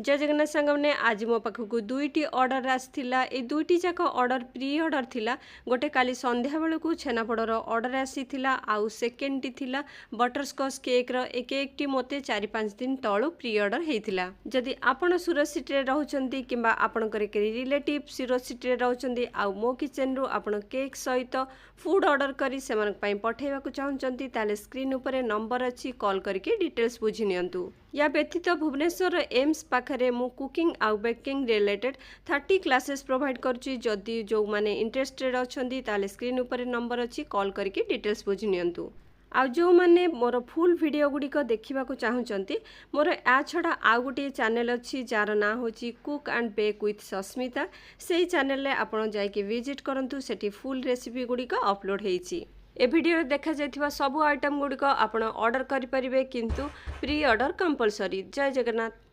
जय जगन्नाथ सांग मैंने आज मो पाखक दुईटी ऑर्डर आसाला ये दुईटी जाक ऑर्डर प्री ऑर्डर थिला गोटे काली संध्या बेलू छेनापोड़र ऑर्डर आसीथिला आउ सेकेंड टी थिला बटरस्कच केक रो ए केक टी मोते 4-5 दिन तळु प्री ऑर्डर हेतिला। जदि आपण सूरत सिटी रे रहउचंती किंबा आपणकर केरी रिलेटिव सूरत सिटी रे रहउचंती आउ मो किचन रु आपण केक सहित फूड ऑर्डर करी सेमान पई पठेवा को चाहउचंती ताले स्क्रीन ऊपर नंबर अछि कॉल करके डिटेल्स बुझि नियंतु। या व्यतीत भुवनेश्वर एम्स पाखरे मु कुकिंग आउ बेकिंग रिलेटेड 30 क्लासेस प्रोवाइड करछि। जदि जो माने इंटरेस्टेड अछंती ताले स्क्रीन ऊपर नंबर अछि कॉल करके डिटेल्स बुझि नियंतु। आउ जो माने मोर फुल वीडियो गुड़िक देखा चाहूँगी मोर या छड़ा आउ गोटे चैनल अच्छी जार ना होची cook and bake with Sasmita से चैनल रे आपण जाइके विजिट करंतु सेठी फुल रेसिपी गुड़िक अपलोड होईची। ए वीडियो देखा जाइथिबा सब आइटम गुड़िक आपण ऑर्डर करि परिबे किंतु प्री ऑर्डर कंपलसरी। जय जगन्नाथ।